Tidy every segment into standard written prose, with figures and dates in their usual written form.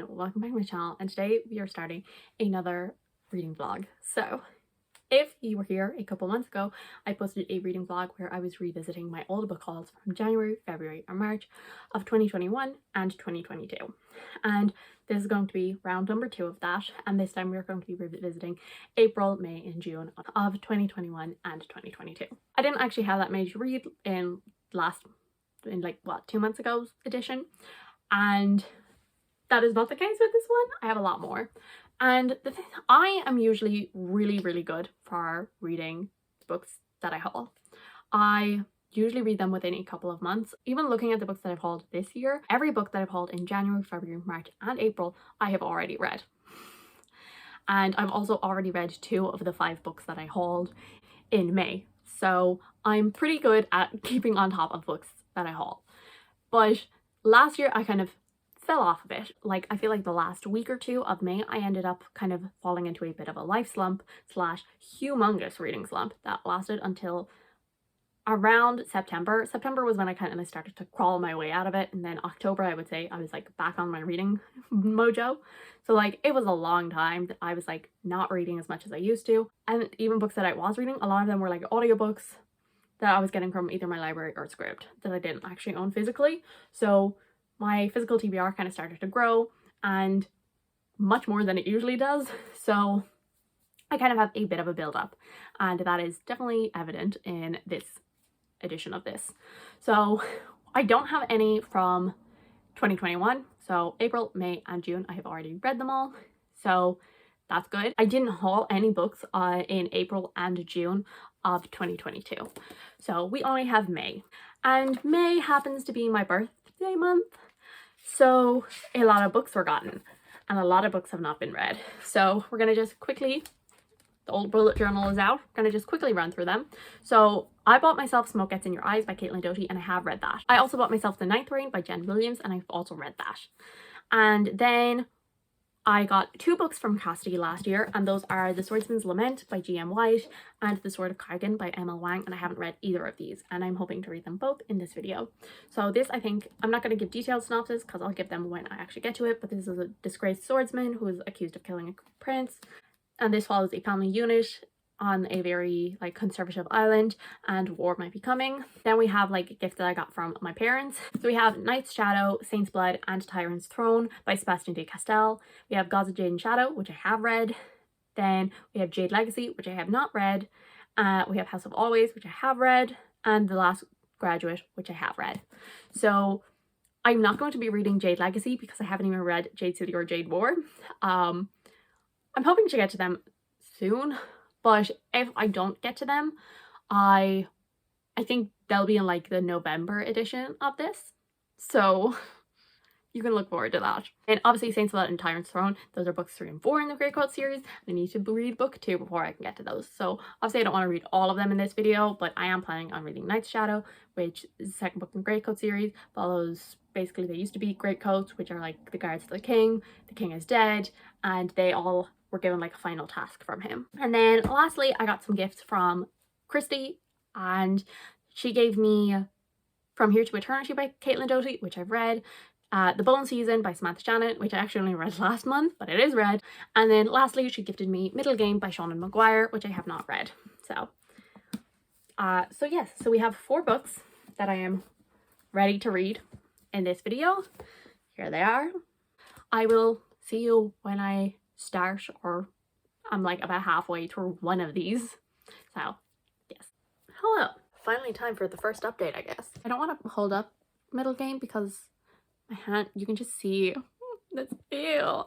everyone, welcome back to my channel, and today we are starting another reading vlog. So if you were here a couple months ago, I posted a reading vlog where I was revisiting my old book hauls from January, February and March of 2021 and 2022, and this is going to be round number 2 of that, and this time we're going to be revisiting April, May and June of 2021 and 2022. I didn't actually have that many to read in 2 months ago's edition, and that is not the case with this one. I have a lot more. And the thing, I am usually really good for reading books that I haul. I usually read them within a couple of months. Even looking at the books that I've hauled this year, every book that I've hauled in January, February, March and April, I have already read. And I've also already read 2 of the 5 books that I hauled in May. So I'm pretty good at keeping on top of books that I haul. But last year I kind of fell off a bit. Like, I feel like the last week or 2 of May I ended up kind of falling into a bit of a life slump slash humongous reading slump that lasted until around September. September was when I kind of started to crawl my way out of it, and then October I would say I was like back on my reading mojo. So like it was a long time that I was like not reading as much as I used to, and even books that I was reading, a lot of them were like audiobooks that I was getting from either my library or SCRIBD that I didn't actually own physically. So my physical TBR kind of started to grow, and much more than it usually does. So I kind of have a bit of a build up, and that is definitely evident in this edition of this. So I don't have any from 2021. So April, May and June, I have already read them all. So that's good. I didn't haul any books in April and June of 2022. So we only have May. And May happens to be my birthday month. So a lot of books were gotten and a lot of books have not been read. So we're going to just quickly, the old bullet journal is out, I'm going to just quickly run through them. So I bought myself Smoke Gets in Your Eyes by Caitlin Doughty, and I have read that. I also bought myself The Ninth Rain by Jen Williams, and I've also read that. And then I got 2 books from Cassidy last year, and those are The Swordsman's Lament by G.M. White and The Sword of Kaigon by M.L. Wang, and I haven't read either of these, and I'm hoping to read them both in this video. So this, I think, I'm not going to give detailed synopsis because I'll give them when I actually get to it, but this is a disgraced swordsman who is accused of killing a prince, and this follows a family unit on a very like conservative island, and war might be coming. Then we have like gifts that I got from my parents. So we have Knight's Shadow, Saint's Blood and Tyrant's Throne by Sebastian de Castell. We have Gods of Jade and Shadow, which I have read. Then we have Jade Legacy, which I have not read. We have House of Always, which I have read, and The Last Graduate, which I have read. So I'm not going to be reading Jade Legacy because I haven't even read Jade City or Jade War. I'm hoping to get to them soon, but if I don't get to them, I think they'll be in like the November edition of this, so you can look forward to that. And obviously Saints Blood and Tyrant's Throne, those are books 3 and 4 in the Great Quote series. I need to read book 2 before I can get to those. So obviously I don't want to read all of them in this video, but I am planning on reading Knight's Shadow, which is the 2nd book in the Great Quote series. Follows, basically they used to be Great Coats, which are like the guards of the king is dead, and they all were given like a final task from him. And then lastly I got some gifts from Christy, and she gave me From Here to Eternity by Caitlin Doughty, which I've read. The Bone Season by Samantha Janet, which I actually only read last month, but it is read. And then lastly she gifted me Middle Game by Seanan McGuire, which I have not read. So yes, so we have 4 books that I am ready to read in this video. Here they are. I will see you when I start, or I'm like about halfway through one of these. So yes. Hello. Finally time for the first update, I guess. I don't want to hold up Middle Game because my hand, you can just see this, ew.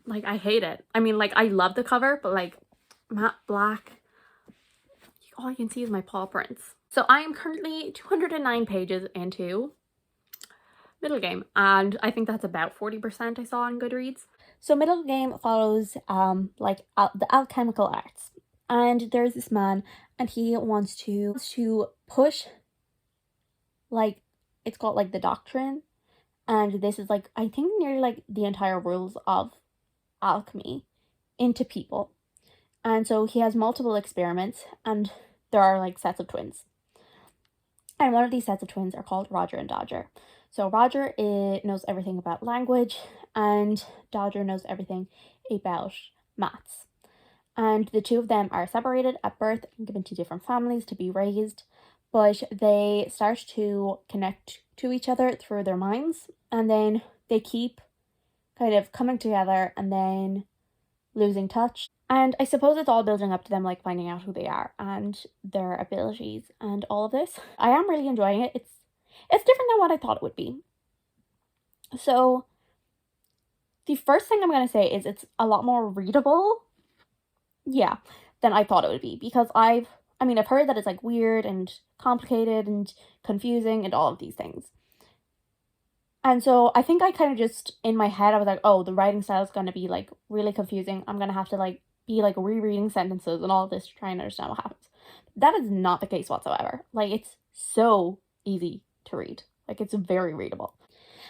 Like I hate it. I mean, like I love the cover, but like matte black, all you can see is my paw prints. So I am currently 209 pages into Middle Game, and I think that's about 40% I saw on Goodreads. So Middle Game follows the alchemical arts, and there's this man and he wants to push, like, it's called like the doctrine, and this is like I think nearly like the entire rules of alchemy into people. And so he has multiple experiments, and there are like sets of twins, and one of these sets of twins are called Roger and Dodger. So Roger knows everything about language, and Dodger knows everything about maths. And the two of them are separated at birth and given to different families to be raised, but they start to connect to each other through their minds, and then they keep kind of coming together and then losing touch. And I suppose it's all building up to them like finding out who they are and their abilities and all of this. I am really enjoying it. It's different than what I thought it would be. So the first thing I'm going to say is it's a lot more readable, yeah, than I thought it would be, because I've heard that it's like weird and complicated and confusing and all of these things. And so I think I kind of just, in my head, I was like, oh, the writing style is going to be like really confusing. I'm going to have to like be like rereading sentences and all of this to try and understand what happens. That is not the case whatsoever. Like, it's so easy to read. Like, it's very readable.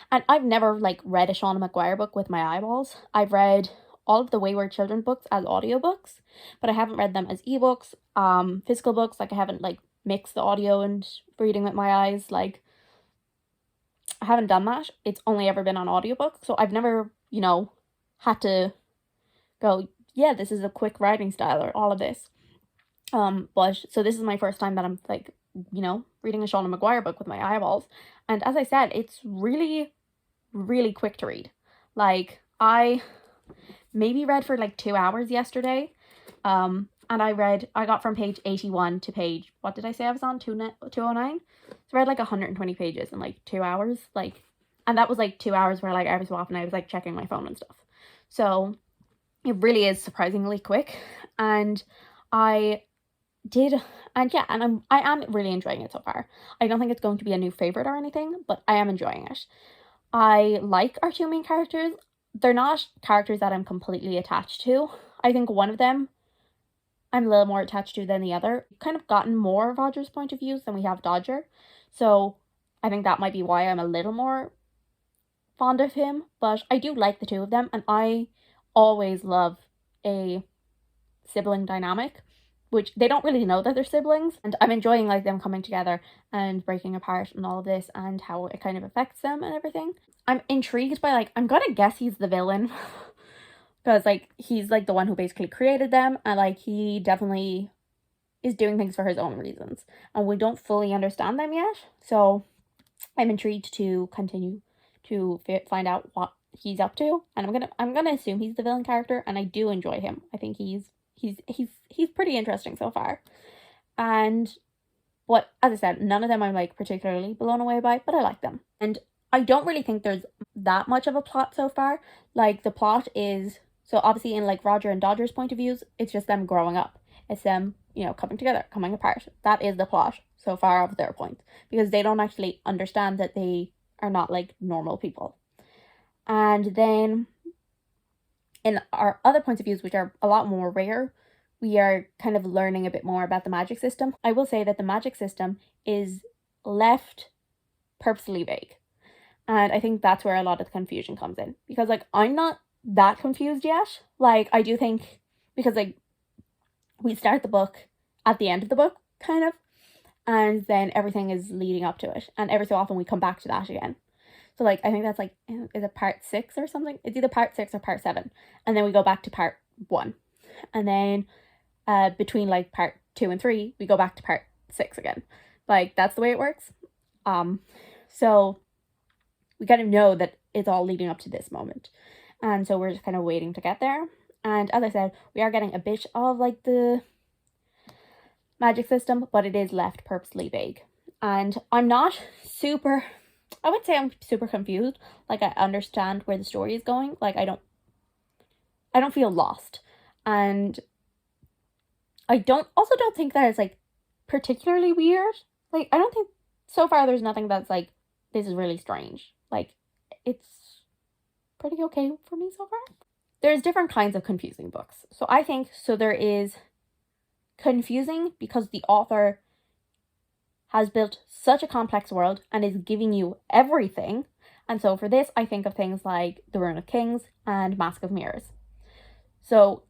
And I've never like read a Shauna Maguire book with my eyeballs. I've read all of the Wayward Children books as audiobooks, but I haven't read them as ebooks, physical books. Like, I haven't like mixed the audio and reading with my eyes. Like, I haven't done that. It's only ever been on audiobook. So I've never, had to go, yeah, this is a quick writing style or all of this. But so this is my first time that I'm like, reading a Shauna Maguire book with my eyeballs. And as I said, it's really, really quick to read. Like, I maybe read for like 2 hours yesterday. And I got from page 81 to page, what did I say I was on? 209? So I read like 120 pages in like 2 hours. Like, and that was like 2 hours where like every so often I was like checking my phone and stuff. So it really is surprisingly quick. And I am really enjoying it so far. I don't think it's going to be a new favorite or anything, but I am enjoying it. I like our two main characters. They're not characters that I'm completely attached to. I think one of them I'm a little more attached to than the other. We've kind of gotten more of Roger's point of views than we have Dodger. So I think that might be why I'm a little more fond of him. But I do like the two of them, and I always love a sibling dynamic, which they don't really know that they're siblings, and I'm enjoying like them coming together and breaking apart and all of this and how it kind of affects them and everything. I'm intrigued by like, I'm gonna guess he's the villain because like he's like the one who basically created them, and like he definitely is doing things for his own reasons, and we don't fully understand them yet. So I'm intrigued to continue to find out what he's up to, and I'm gonna assume he's the villain character, and I do enjoy him. I think he's pretty interesting so far. And what, as I said, none of them I'm like particularly blown away by, but I like them. And I don't really think there's that much of a plot so far. Like, the plot is, so obviously in like Roger and Dodger's point of views, it's just them growing up. It's them, coming together, coming apart. That is the plot so far of their point, because they don't actually understand that they are not like normal people. And then in our other points of views, which are a lot more rare, we are kind of learning a bit more about the magic system. I will say that the magic system is left purposely vague. And I think that's where a lot of the confusion comes in. Because, like, I'm not that confused yet. Like, I do think, because, like, we start the book at the end of the book, kind of. And then everything is leading up to it. And every so often we come back to that again. So, like, I think that's, like, is it part 6 or something? It's either part 6 or part 7. And then we go back to part 1. And then between, like, part 2 and 3, we go back to part 6 again. Like, that's the way it works. So we kind of know that it's all leading up to this moment. And so we're just kind of waiting to get there. And as I said, we are getting a bit of, like, the magic system, but it is left purposely vague. And I'm not super... I would say I'm super confused. Like, I understand where the story is going. Like, I don't feel lost. And I don't think that it's, like, particularly weird. Like, I don't think, so far there's nothing that's, like, this is really strange. Like, it's pretty okay for me so far. There's different kinds of confusing books. So I think, there is confusing because the author has built such a complex world and is giving you everything. And so for this, I think of things like The Rune of Kings and Mask of Mirrors. So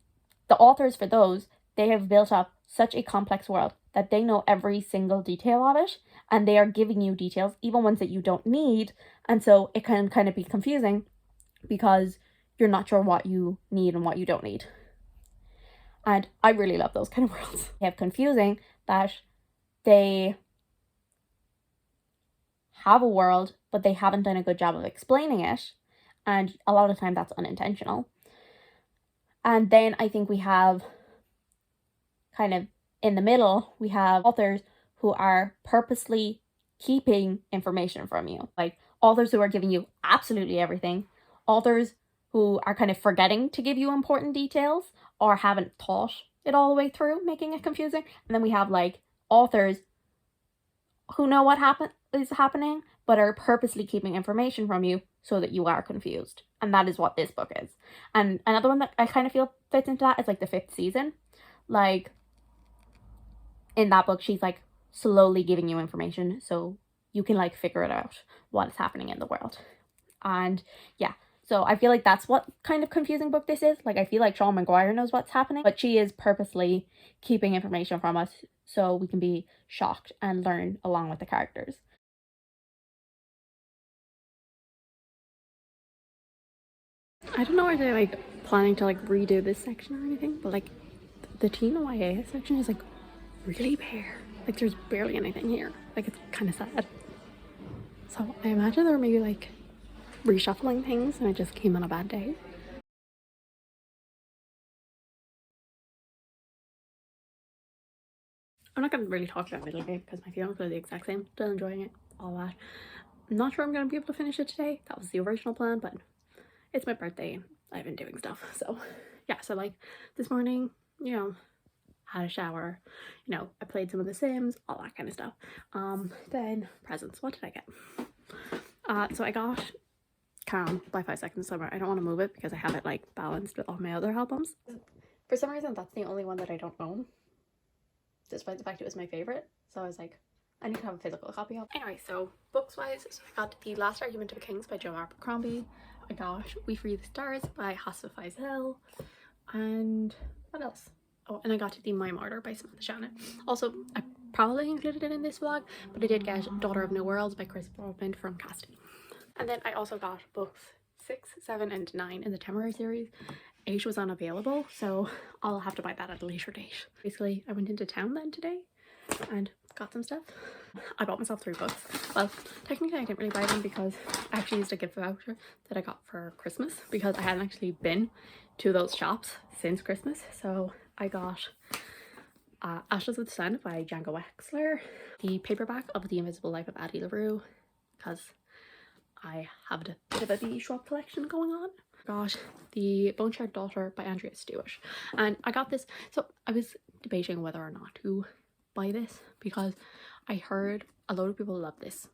the authors for those, they have built up such a complex world that they know every single detail of it. and they are giving you details, even ones that you don't need, and so it can kind of be confusing because you're not sure what you need and what you don't need. And I really love those kind of worlds. They have confusing that they have a world, but they haven't done a good job of explaining it, and a lot of the time that's unintentional. And then I think we have kind of in the middle, we have authors who are purposely keeping information from you. Like authors who are giving you absolutely everything, authors who are kind of forgetting to give you important details or haven't thought it all the way through, making it confusing. And then we have like authors who know what is happening, but are purposely keeping information from you so that you are confused. And that is what this book is. And another one that I kind of feel fits into that is like the 5th season. Like in that book, she's like slowly giving you information so you can like figure it out what is happening in the world. And yeah, so I feel like that's what kind of confusing book this is. Like I feel like Sean McGuire knows what's happening, but she is purposely keeping information from us so we can be shocked and learn along with the characters. I don't know if they're like planning to like redo this section or anything, but like the teen YA section is like really bare. Like there's barely anything here. Like it's kind of sad. So I imagine they're maybe like reshuffling things and it just came on a bad day. I'm not going to really talk about Middlegate because my feelings are the exact same. Still enjoying it, all that. I'm not sure I'm going to be able to finish it today. That was the original plan, but it's my birthday. I've been doing stuff. So yeah, so like this morning, you know, had a shower, you know, I played some of The Sims, all that kind of stuff. Then presents. What did I get? So I got Calm by 5 Seconds Summer. I don't want to move it because I have it like balanced with all my other albums. For some reason, that's the only one that I don't own, despite the fact it was my favorite. So I was like, I need to have a physical copy of. Anyway, so books wise, so I got The Last Argument of Kings by Joe Abercrombie. I got We Free the Stars by Hassa Faisal. And what else? Oh, and I got The Mime Order by Samantha Shannon. Also, I probably included it in this vlog, but I did get Daughter of New Worlds by Chris Broadbent from Casting. And then I also got books 6, 7, and 9 in the Temporary series. 8 was unavailable, so I'll have to buy that at a later date. Basically, I went into town then today and got some stuff. I bought myself 3 books. Well, technically I didn't really buy them because I actually used a gift voucher that I got for Christmas because I hadn't actually been to those shops since Christmas. So I got Ashes of the Sun by Django Wexler, the paperback of The Invisible Life of Addie LaRue, because I have a bit of a B Schwab collection going on. Got The Bone Shard Daughter by Andrea Stewart, and I got this. So I was debating whether or not to buy this because I heard a lot of people love this,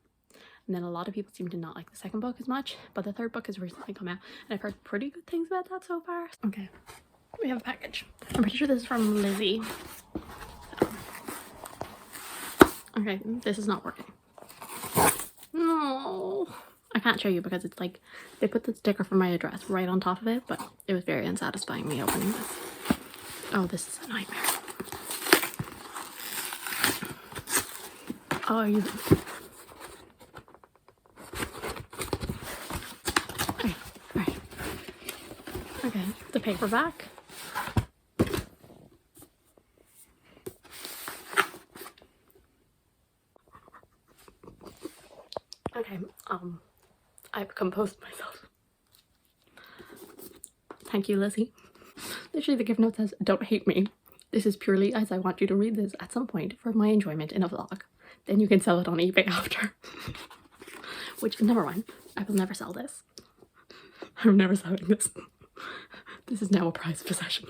and then a lot of people seem to not like the second book as much, but the third book has recently come out and I've heard pretty good things about that so far. Okay, we have a package. I'm pretty sure this is from Lizzie. Okay, this is not working. No, I can't show you because it's like they put the sticker for my address right on top of it, but it was very unsatisfying me opening this. Oh, this is a nightmare. Oh, you. Right. Okay, the paperback. Okay, I've composed myself. Thank you, Lizzie. Literally, the gift note says, "Don't hate me. This is purely as I want you to read this at some point for my enjoyment in a vlog. Then you can sell it on eBay after." Which, never mind. I will never sell this. I'm never selling this. This is now a prized possession.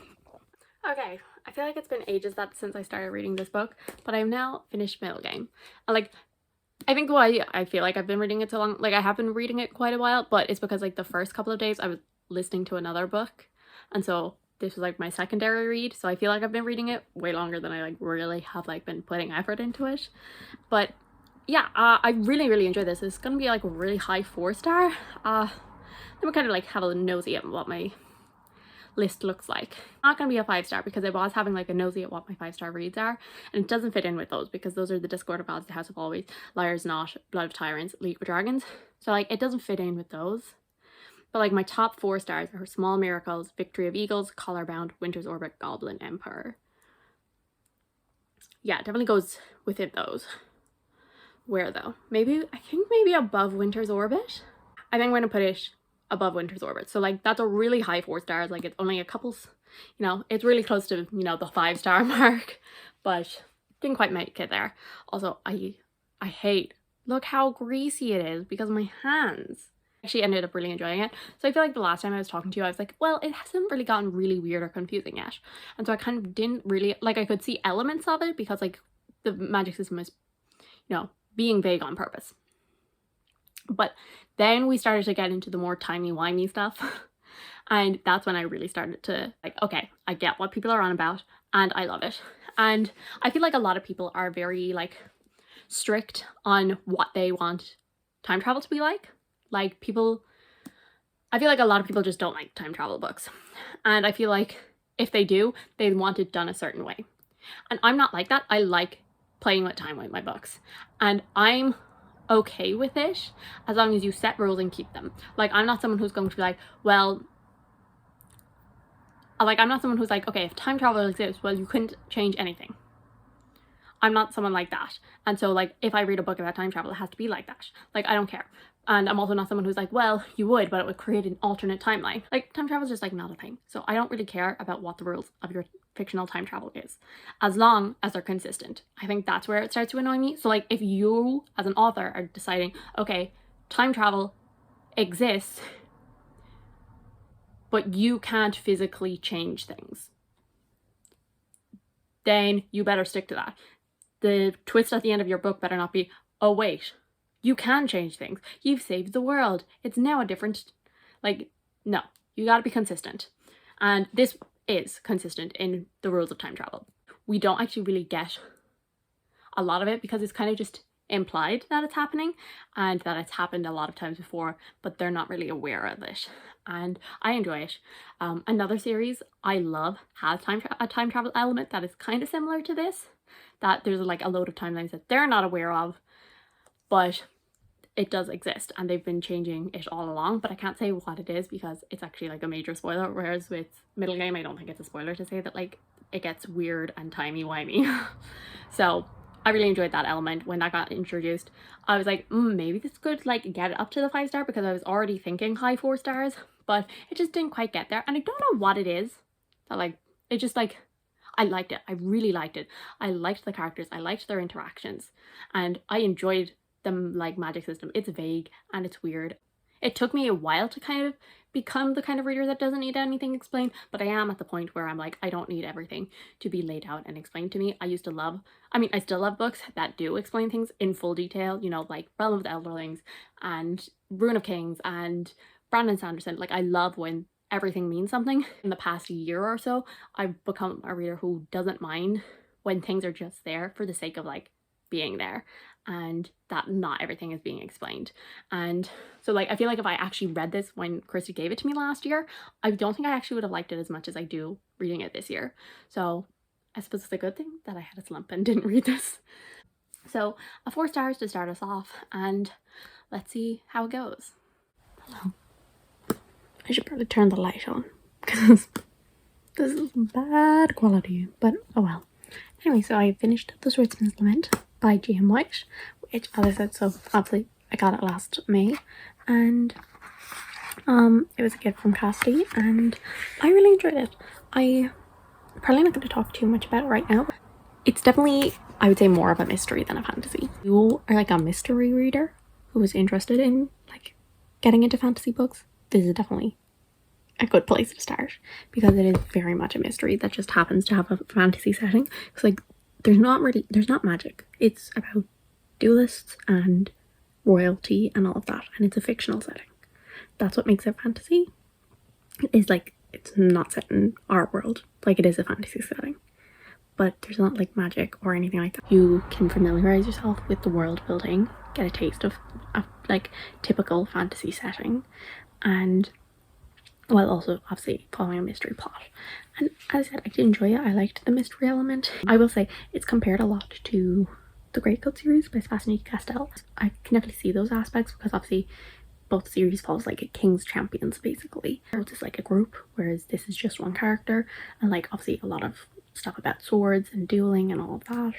Okay, I feel like it's been ages since I started reading this book, but I've now finished Middlegame. And like, I think why I feel like I've been reading it so long, like I have been reading it quite a while, but it's because like the first couple of days I was listening to another book, and so this was like my secondary read, so I feel like I've been reading it way longer than I like really have like been putting effort into it. But yeah, I really enjoyed this. It's gonna be like a really high 4-star. Then we kind of like have a nosy at what my list looks like. Not going to be a 5-star because I was having like a nosy at what my 5-star reads are, and it doesn't fit in with those because those are the Discord of Gods, the House of Always, Liars Not, Blood of Tyrants, League of Dragons. So like it doesn't fit in with those. But like my top 4 stars are Small Miracles, Victory of Eagles, Collarbound, Winter's Orbit, Goblin Emperor. Yeah, it definitely goes within those. Where though? Maybe, I think maybe above Winter's Orbit. I think I'm going to put it above Winter's Orbit. So like that's a really high 4 stars. Like it's only a couple, you know, it's really close to, you know, the 5-star mark, but didn't quite make it there. Also, I hate, look how greasy it is because of my hands. Actually ended up really enjoying it. So I feel like the last time I was talking to you, I was like, well, it hasn't really gotten really weird or confusing yet. And so I kind of didn't really, like I could see elements of it because like the magic system is, you know, being vague on purpose. But then we started to get into the more timey-wimey stuff. And that's when I really started to like, okay, I get what people are on about and I love it. And I feel like a lot of people are very like strict on what they want time travel to be like. Like people, I feel like a lot of people just don't like time travel books. And I feel like if they do, they want it done a certain way. And I'm not like that. I like playing with time with my books. And I'm okay with it as long as you set rules and keep them. Like I'm not someone who's going to be like, well, like I'm not someone who's like, okay, if time travel exists, well, you couldn't change anything. I'm not someone like that. And so like if I read a book about time travel, it has to be like that. Like I don't care. And I'm also not someone who's like, well, you would, but it would create an alternate timeline. Like time travel is just like not a thing. So I don't really care about what the rules of your fictional time travel is, as long as they're consistent. I think that's where it starts to annoy me. So like if you as an author are deciding, okay, time travel exists, but you can't physically change things, then you better stick to that. The twist at the end of your book better not be, oh wait, you can change things. You've saved the world. It's now a different, like, no, you gotta be consistent. And this is consistent in the rules of time travel. We don't actually really get a lot of it because it's kind of just implied that it's happening and that it's happened a lot of times before, but they're not really aware of it. And I enjoy it. Another series I love has a time travel element that is kind of similar to this, that there's like a load of timelines that they're not aware of, but it does exist and they've been changing it all along. But I can't say what it is because it's actually like a major spoiler, whereas with Middle Game I don't think it's a spoiler to say that like it gets weird and timey-wimey. So I really enjoyed that element. When that got introduced, I was like, maybe this could like get it up to the 5-star because I was already thinking high 4 stars, but it just didn't quite get there. And I don't know what it is that like, it just like, I liked it. I really liked it. I liked the characters. I liked their interactions and I enjoyed the like magic system. It's vague and it's weird. It took me a while to kind of become the kind of reader that doesn't need anything explained, but I am at the point where I'm like, I don't need everything to be laid out and explained to me. I used to love, I mean, I still love books that do explain things in full detail, you know, like Realm of the Elderlings and Rune of Kings and Brandon Sanderson. Like I love when everything means something. In the past year or so, I've become a reader who doesn't mind when things are just there for the sake of like being there, and that not everything is being explained. And so like I feel like if I actually read this when Christy gave it to me last year, I don't think I actually would have liked it as much as I do reading it this year. So I suppose it's a good thing that I had a slump and didn't read this. So a 4 stars to start us off, and let's see how it goes. Hello. I should probably turn the light on because this is bad quality, but oh well. Anyway, so I finished The Swordsman's Lament by G.M. White, which, as I said, so obviously I got it last May, and it was a gift from Cassidy, and I really enjoyed it. I'm probably not going to talk too much about it right now. It's definitely, I would say, more of a mystery than a fantasy. If you are like a mystery reader who is interested in like getting into fantasy books, this is definitely a good place to start because it is very much a mystery that just happens to have a fantasy setting. It's like there's not magic. It's about duelists and royalty and all of that, and it's a fictional setting. That's what makes it fantasy. It's like it's not set in our world like it is a fantasy setting, but there's not like magic or anything like that. You can familiarize yourself with the world building, get a taste of a like typical fantasy setting, and while also obviously following a mystery plot. And as I said, I did enjoy it. I liked the mystery element. I will say it's compared a lot to the Great Coat series by Sebastian Castell. I can definitely see those aspects because obviously both series follows like a king's champions basically. It's like a group, whereas this is just one character, and like obviously a lot of stuff about swords and dueling and all of that.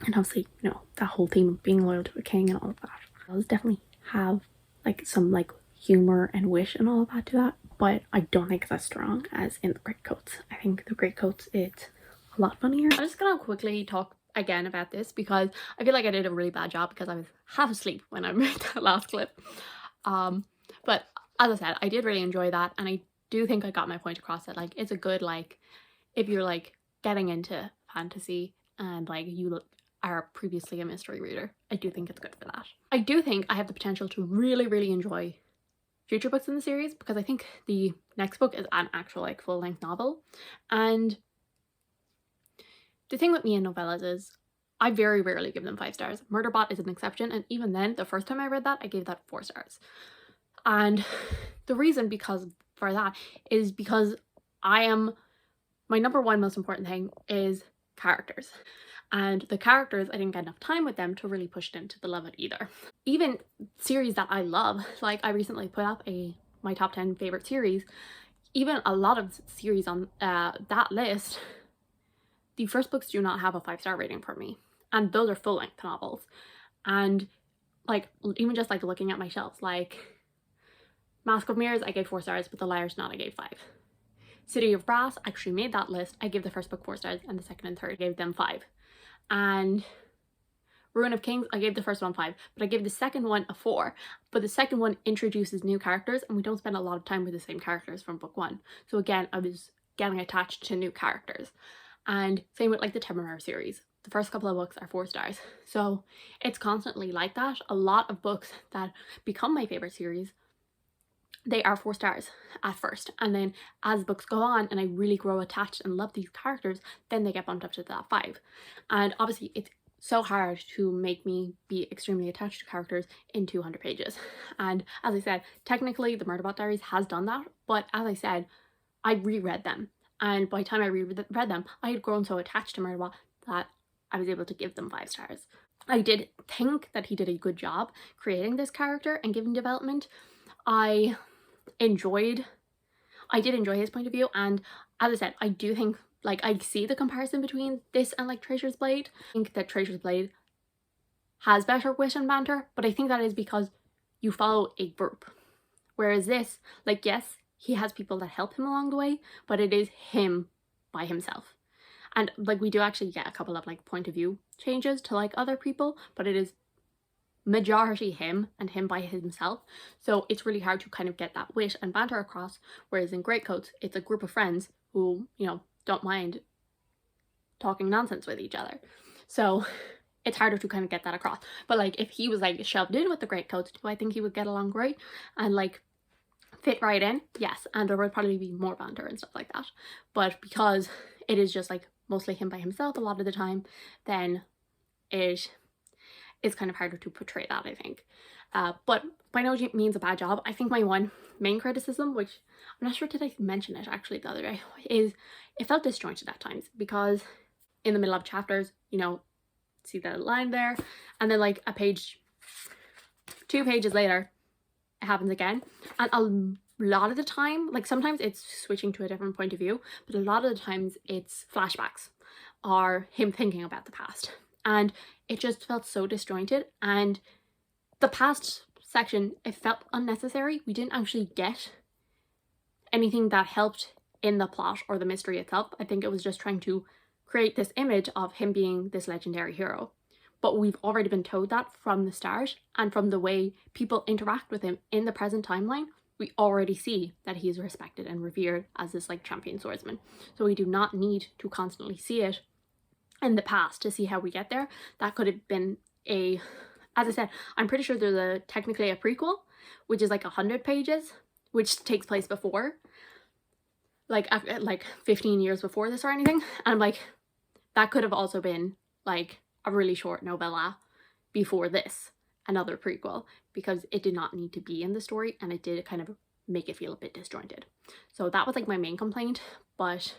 And obviously, you know, that whole theme of being loyal to a king and all of that. It does definitely have like some like humor and wit and all of that to that, but I don't think it's as strong as in the Great Coats. I think the Great Coats, it's a lot funnier. I'm just gonna quickly talk again about this because I feel like I did a really bad job because I was half asleep when I made that last clip. But as I said, I did really enjoy that, and I do think I got my point across that like it's a good, like, if you're like getting into fantasy and like you are previously a mystery reader, I do think it's good for that. I do think I have the potential to really enjoy future books in the series because I think the next book is an actual like full-length novel. And the thing with me and novellas is I very rarely give them 5 stars. Murderbot is an exception, and even then, the first time I read that, I gave that 4 stars. And the reason for that is because my number one most important thing is characters. And the characters, I didn't get enough time with them to really push it into the love it either. Even series that I love, like I recently put up my top 10 favorite series, even a lot of series on that list, the first books do not have a 5-star rating for me. And those are full-length novels. And like, even just like looking at my shelves, like Mask of Mirrors, I gave 4 stars, but The Liar's Knot, I gave 5. City of Brass actually made that list. I gave the first book 4 stars, and the second and third gave them 5. And Ruin of Kings, I gave the first one 5, but I gave the second one a 4. But the second one introduces new characters, and we don't spend a lot of time with the same characters from book 1. So again, I was getting attached to new characters. And same with like the Temeraire series. The first couple of books are 4 stars. So it's constantly like that. A lot of books that become my favorite series, they are 4 stars at first. And then as books go on and I really grow attached and love these characters, then they get bumped up to that 5. And obviously it's so hard to make me be extremely attached to characters in 200 pages. And as I said, technically the Murderbot Diaries has done that. But as I said, I reread them. And by the time I reread them, I had grown so attached to Murderbot that I was able to give them 5 stars. I did think that he did a good job creating this character and giving development. I did enjoy his point of view, and as I said, I do think, like, I see the comparison between this and like Treasure's Blade. I think that Treasure's Blade has better wit and banter, but I think that is because you follow a group. Whereas this, like, yes, he has people that help him along the way, but it is him by himself. And like we do actually get a couple of like point of view changes to like other people, but it is majority him and him by himself. So it's really hard to kind of get that wit and banter across. Whereas in Great Coats, it's a group of friends who, you know, don't mind talking nonsense with each other. So it's harder to kind of get that across. But like if he was like shoved in with the Great Coats, do I think he would get along great and like fit right in? Yes, and there would probably be more banter and stuff like that. But because it is just like mostly him by himself a lot of the time, then it is kind of harder to portray that, I think. But by no means a bad job. I think my one main criticism, which I'm not sure did I mention it actually the other day, is it felt disjointed at times, because in the middle of chapters, you know, see the line there, and then like a page, 2 pages later, it happens again. And a lot of the time, like sometimes it's switching to a different point of view, but a lot of the times it's flashbacks or him thinking about the past. And it just felt so disjointed. And the past section, it felt unnecessary. We didn't actually get anything that helped in the plot or the mystery itself. I think it was just trying to create this image of him being this legendary hero. But we've already been told that from the start, and from the way people interact with him in the present timeline, we already see that he is respected and revered as this like champion swordsman. So we do not need to constantly see it in the past to see how we get there. That could have been as I said, I'm pretty sure there's technically a prequel, which is like 100 pages, which takes place before, like 15 years before this or anything. And I'm like, that could have also been like a really short novella before this, another prequel, because it did not need to be in the story, and it did kind of make it feel a bit disjointed. So that was like my main complaint, but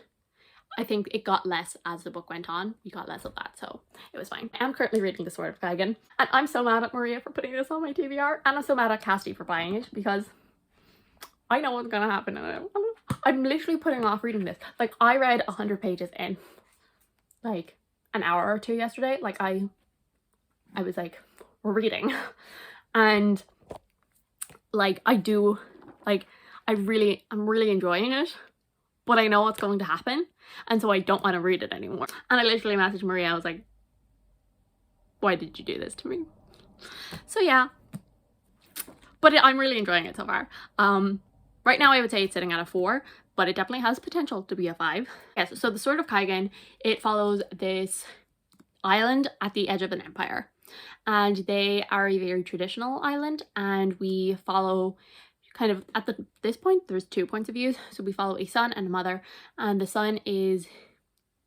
I think it got less as the book went on. We got less of that, so it was fine. I'm currently reading The Sword of Kaigon, and I'm so mad at Maria for putting this on my TBR, and I'm so mad at Casty for buying it, because I know what's gonna happen and I'm literally putting off reading this. Like, I read 100 pages in like an hour or two yesterday. Like, I was like, we're reading. And like, I'm really enjoying it, but I know what's going to happen, and so I don't want to read it anymore. And I literally messaged Maria, I was like, why did you do this to me? So yeah, but I'm really enjoying it so far. Right now I would say it's sitting at a 4, but it definitely has potential to be a 5. Yes, so The Sword of Kaigon, it follows this island at the edge of an empire, and they are a very traditional island, and we follow kind of at this point there's 2 points of view. So we follow a son and a mother, and the son is,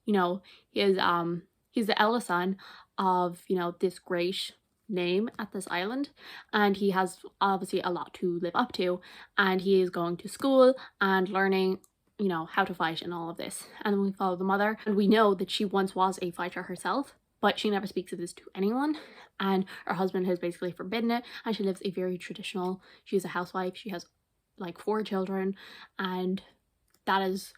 you know, he's the eldest son of, you know, this great name at this island, and he has obviously a lot to live up to, and he is going to school and learning, you know, how to fight and all of this. And then we follow the mother, and we know that she once was a fighter herself, but she never speaks of this to anyone, and her husband has basically forbidden it, and she lives a very traditional, she's a housewife, she has like 4 children, and that is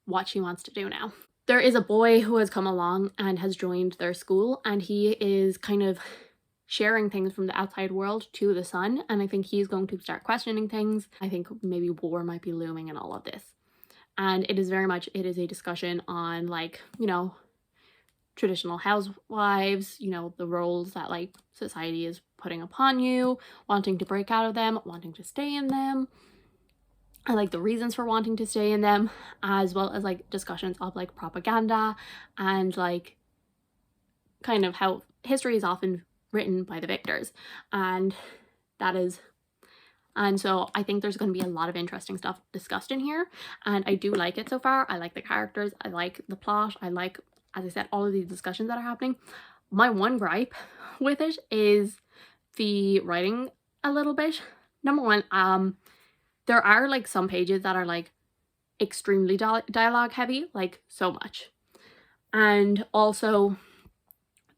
what she wants to do now. There is a boy who has come along and has joined their school, and he is kind of sharing things from the outside world to the son, and I think he's going to start questioning things. I think maybe war might be looming and all of this. And it is very much, it is a discussion on, like, you know, traditional housewives, you know, the roles that like society is putting upon you, wanting to break out of them, wanting to stay in them, and like the reasons for wanting to stay in them, as well as like discussions of like propaganda and like kind of how history is often written by the victors, and that is, and so I think there's going to be a lot of interesting stuff discussed in here, and I do like it so far. I like the characters, I like the plot, I like, as I said, all of these discussions that are happening. My one gripe with it is the writing a little bit. Number one, there are like some pages that are like extremely dialogue heavy, like so much, and also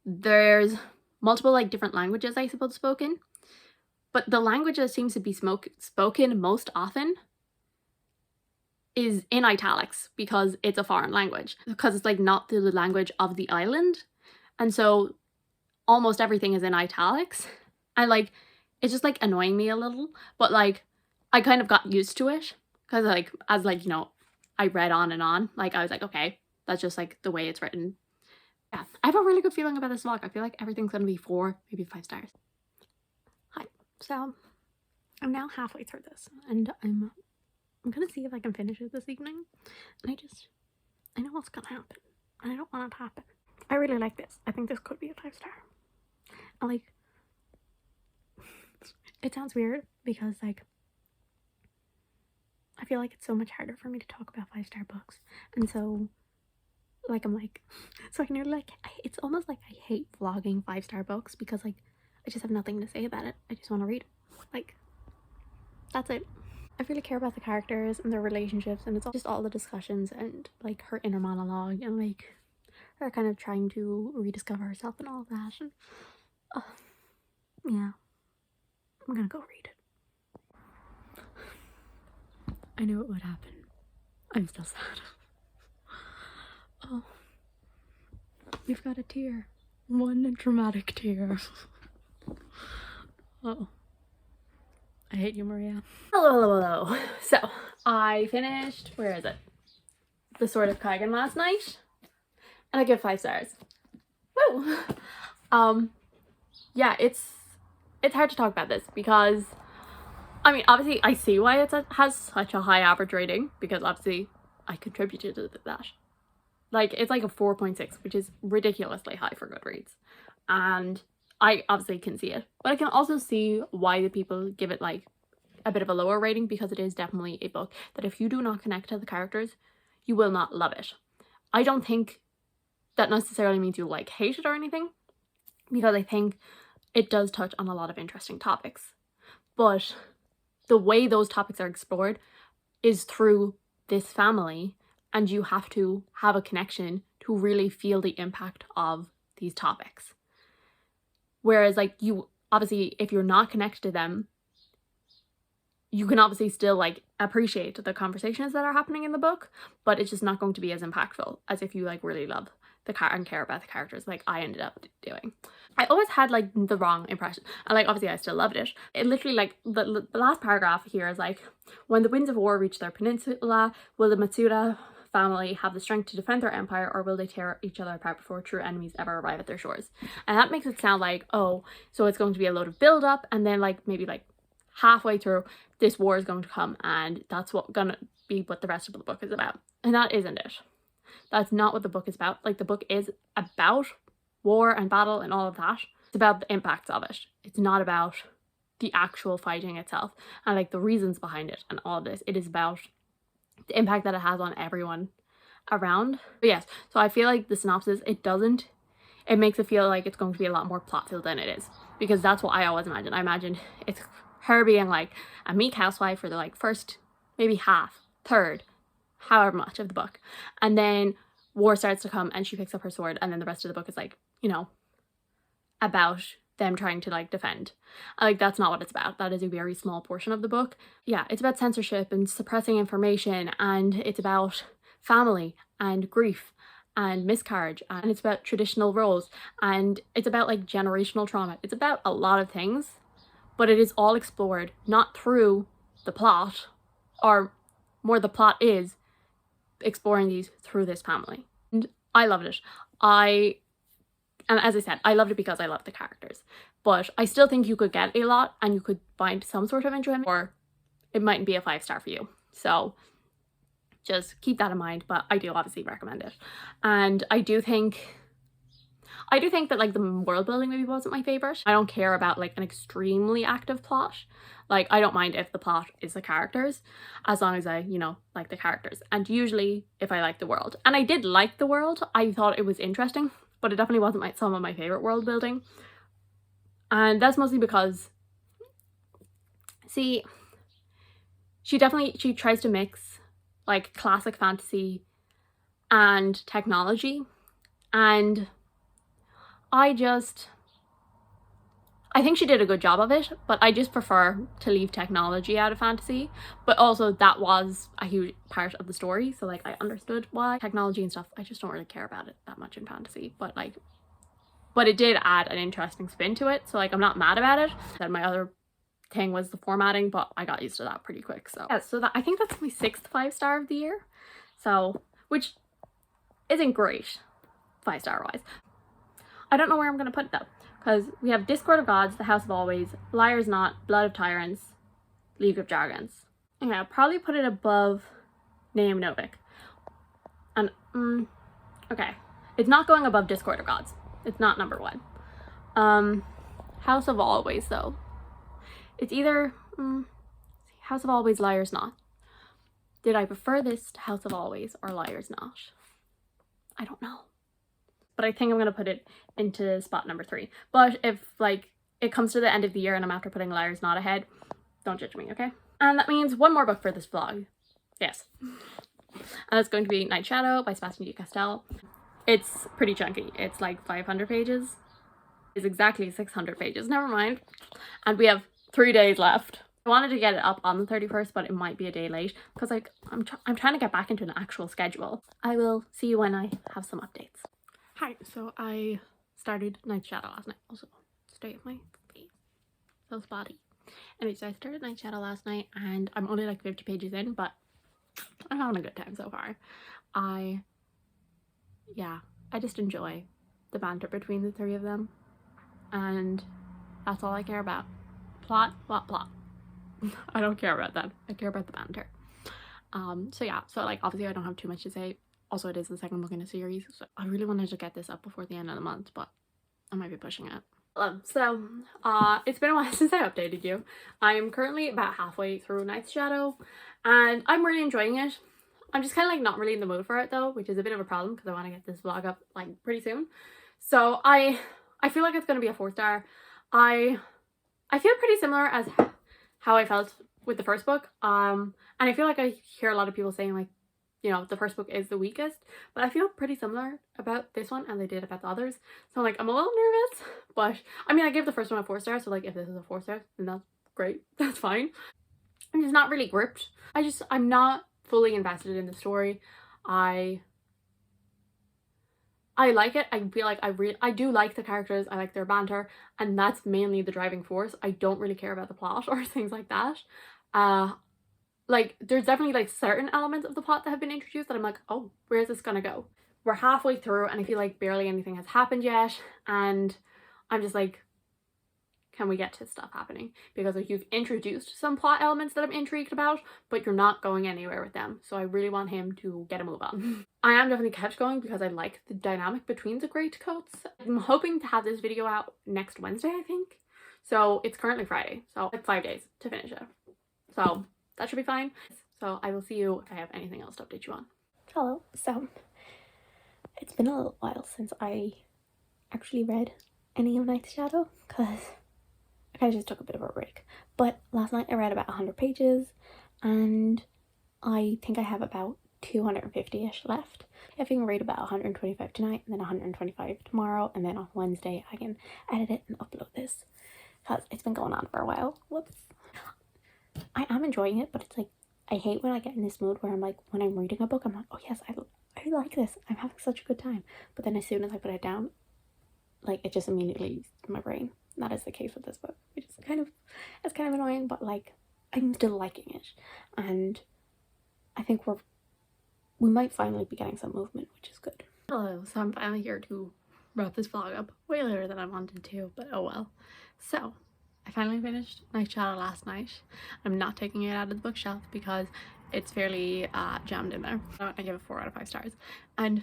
there's multiple like different languages, I suppose, spoken, but the language that seems to be spoken most often is in italics, because it's a foreign language, because it's like not the language of the island, and so almost everything is in italics, and like it's just like annoying me a little, but like I kind of got used to it, because like as like, you know, I read on and on, like I was like, okay, that's just like the way it's written. Yeah, I have a really good feeling about this vlog. I feel like everything's gonna be 4, maybe 5 stars. Hi, so I'm now halfway through this, and I'm gonna see if I can finish it this evening, and I know what's gonna happen, and I don't want it to happen. I really like this. I think this could be a 5 star. Like, it sounds weird because like I feel like it's so much harder for me to talk about 5-star books, and so like I'm like, so I can nearly like, it's almost like I hate vlogging 5-star books, because like I just have nothing to say about it. I just want to read, like, that's it. I really care about the characters and their relationships, and it's just all the discussions and like her inner monologue, and like her kind of trying to rediscover herself and all of that, and yeah, I'm gonna go read it. I knew it would happen. I'm still sad. Oh, we've got a tear. One dramatic tear. Oh, I hate you, Maria. Hello. So I finished, where is it? The Sword of Kaigon last night, and I give 5 stars. Woo! Yeah, it's hard to talk about this, because I mean, obviously I see why it has such a high average rating, because obviously I contributed to that. Like, it's like a 4.6, which is ridiculously high for Goodreads, and I obviously can see it, but I can also see why the people give it like a bit of a lower rating, because it is definitely a book that if you do not connect to the characters, you will not love it. I don't think that necessarily means you like hate it or anything, because I think it does touch on a lot of interesting topics, but the way those topics are explored is through this family, and you have to have a connection to really feel the impact of these topics. Whereas like you obviously, if you're not connected to them, you can obviously still like appreciate the conversations that are happening in the book, but it's just not going to be as impactful as if you like really love the and care about the characters, like I ended up doing. I always had like the wrong impression, and like obviously I still loved it. It literally like the last paragraph here is like, when the winds of war reach their peninsula, will the Matsuda family have the strength to defend their empire, or will they tear each other apart before true enemies ever arrive at their shores? And that makes it sound like, oh, so it's going to be a load of build up, and then like maybe like halfway through this war is going to come, and that's what gonna be what the rest of the book is about. And that isn't it. That's not what the book is about. Like, the book is about war and battle and all of that. It's about the impacts of it. It's not about the actual fighting itself and like the reasons behind it and all of this. It is about the impact that it has on everyone around. But yes, so I feel like the synopsis, it makes it feel like it's going to be a lot more plot filled than it is, because that's what I always imagined. I imagined it's her being like a meek housewife for the like first, maybe half, third, however much of the book, and then war starts to come and she picks up her sword, and then the rest of the book is like, you know, about them trying to like defend. Like, that's not what it's about. That is a very small portion of the book. Yeah, it's about censorship and suppressing information, and it's about family and grief and miscarriage, and it's about traditional roles, and it's about like generational trauma. It's about a lot of things, but it is all explored not through the plot, or more the plot is exploring these through this family. And I loved it. And as I said, I loved it because I loved the characters, but I still think you could get a lot and you could find some sort of enjoyment, or it mightn't be a 5-star for you. So just keep that in mind, but I do obviously recommend it. And I do think that like the world building maybe wasn't my favorite. I don't care about like an extremely active plot. Like, I don't mind if the plot is the characters, as long as I, you know, like the characters. And usually if I like the world. And I did like the world. I thought it was interesting, but it definitely wasn't some of my favorite world building. And that's mostly because, see, she tries to mix like classic fantasy and technology. And I think she did a good job of it, but I just prefer to leave technology out of fantasy. But also that was a huge part of the story, so like I understood why technology and stuff, I just don't really care about it that much in fantasy, but it did add an interesting spin to it, so like I'm not mad about it. Then my other thing was the formatting, but I got used to that pretty quick. So yeah, so I think that's my 6th 5-star of the year, so which isn't great 5-star wise. I don't know where I'm gonna put it though, because we have Discord of Gods, The House of Always, Liar's Knot, Blood of Tyrants, League of Dragons. Okay, I'll probably put it above Name Novik. And, okay. It's not going above Discord of Gods. It's not number 1. House of Always, though. It's either, House of Always, Liar's Knot. Did I prefer this to House of Always or Liar's Knot? I don't know. But I think I'm going to put it into spot number 3. But if like it comes to the end of the year and I'm after putting Liar's Knot ahead, don't judge me, okay? And that means one more book for this vlog. Yes. And it's going to be Night Shadow by Sebastian de Castell. It's pretty chunky. It's like 500 pages. It's exactly 600 pages, never mind. And we have 3 days left. I wanted to get it up on the 31st, but it might be a day late because like I'm trying to get back into an actual schedule. I will see you when I have some updates. Hi, so I started Night Shadow last night. Also, stay at my face. So spotty. Anyway, so I started Night Shadow last night and I'm only like 50 pages in, but I'm having a good time so far. I just enjoy the banter between the 3 of them. And that's all I care about. Plot. I don't care about that. I care about the banter. So yeah, so like obviously I don't have too much to say. Also, it is the 2nd book in a series, so I really wanted to get this up before the end of the month, but I might be pushing it. So, it's been a while since I updated you. I'm currently about halfway through Night Shadow, and I'm really enjoying it. I'm just kind of like not really in the mood for it though, which is a bit of a problem because I want to get this vlog up like pretty soon. So I feel like it's going to be a 4-star. I feel pretty similar as how I felt with the first book. And I feel like I hear a lot of people saying like, you know, the first book is the weakest, but I feel pretty similar about this one as I did about the others. So like I'm a little nervous, but I mean I gave the first one a 4 stars, so like if this is a 4 star, then that's great. That's fine. I'm just not really gripped. I'm not fully invested in the story. I like it. I feel like I do like the characters. I like their banter, and that's mainly the driving force. I don't really care about the plot or things like that. Like there's definitely like certain elements of the plot that have been introduced that I'm like, oh, where is this gonna go? We're halfway through and I feel like barely anything has happened yet, and I'm just like, can we get to stuff happening? Because like you've introduced some plot elements that I'm intrigued about, but you're not going anywhere with them. So I really want him to get a move on. I am definitely kept going because I like the dynamic between the greatcoats. I'm hoping to have this video out next Wednesday, I think. So it's currently Friday, so like 5 days to finish it. So that should be fine. So I will see you if I have anything else to update you on. Hello. So it's been a little while since I actually read any of Night's Shadow because I kind of just took a bit of a break. But last night I read about 100 pages and I think I have about 250-ish left. I think I'll read about 125 tonight and then 125 tomorrow, and then on Wednesday I can edit it and upload this because it's been going on for a while. Whoops. I am enjoying it, but it's like I hate when I get in this mood where I'm like, when I'm reading a book I'm like, oh yes, I like this, I'm having such a good time, but then as soon as I put it down, like it just immediately leaves my brain. And that is the case with this book, which is kind of annoying, but like I'm still liking it, and I think we might finally be getting some movement, which is good. Hello, so I'm finally here to wrap this vlog up way later than I wanted to, but oh well. So I finally finished Night Shadow last night. I'm not taking it out of the bookshelf because it's fairly jammed in there. I give it 4 out of 5 stars, and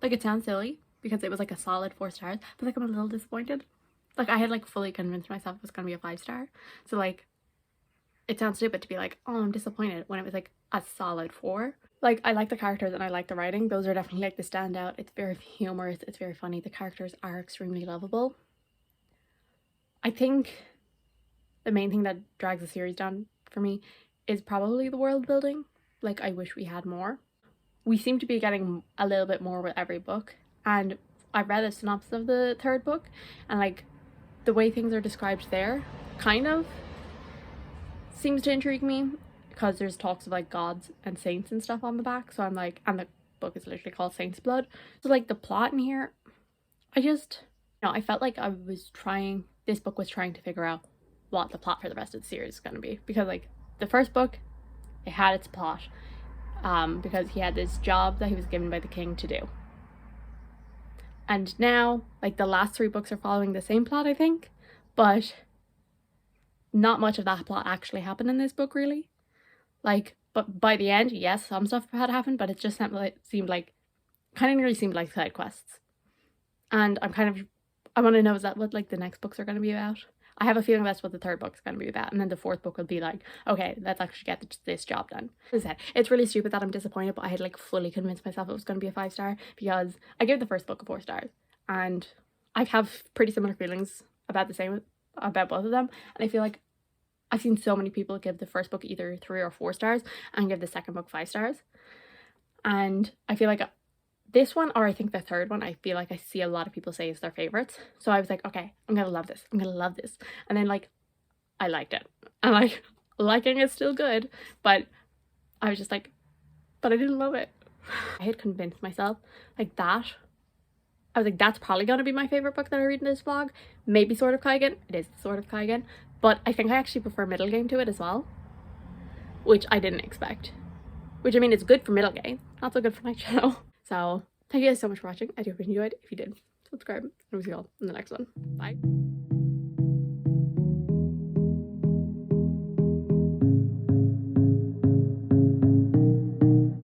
like it sounds silly because it was like a solid 4 stars, but like I'm a little disappointed. Like I had like fully convinced myself it was gonna be a 5 star, so like it sounds stupid to be like, oh, I'm disappointed when it was like a solid 4. Like I like the characters and I like the writing. Those are definitely like the standout. It's very humorous, it's very funny. The characters are extremely lovable. I think the main thing that drags the series down for me is probably the world building. Like I wish we had more. We seem to be getting a little bit more with every book, and I read a synopsis of the 3rd book, and like the way things are described there kind of seems to intrigue me because there's talks of like gods and saints and stuff on the back, so I'm like, and the book is literally called Saint's Blood, so like the plot in here, I felt like this book was trying to figure out what the plot for the rest of the series is going to be, because like the 1st book, it had its plot because he had this job that he was given by the king to do, and now like the last 3 books are following the same plot, I think, but not much of that plot actually happened in this book really. Like, but by the end, yes, some stuff had happened, but it just kind of nearly seemed like side quests, and I want to know, is that what like the next books are going to be about? I have a feeling that's what the 3rd book is going to be about, and then the 4th book will be like, okay, let's actually get this job done. As I said, it's really stupid that I'm disappointed, but I had like fully convinced myself it was going to be a 5 star because I gave the 1st book a 4 stars, and I have pretty similar feelings about both of them, and I feel like I've seen so many people give the 1st book either 3 or 4 stars and give the 2nd book 5 stars, and I feel like this one, or I think the 3rd one, I feel like I see a lot of people say is their favorites. So I was like, okay, I'm gonna love this, and then like I liked it, and like liking is still good, but I was just like, but I didn't love it. I had convinced myself like that. I was like, that's probably gonna be my favorite book that I read in this vlog. Maybe Sword of Kaigon. It is Sword of Kaigon, but I think I actually prefer Middle Game to it as well, which I didn't expect. Which I mean, it's good for Middle Game, not so good for Night Shadow. So thank you guys so much for watching. I do hope you enjoyed. If you did, subscribe, and we'll see you all in the next one. Bye.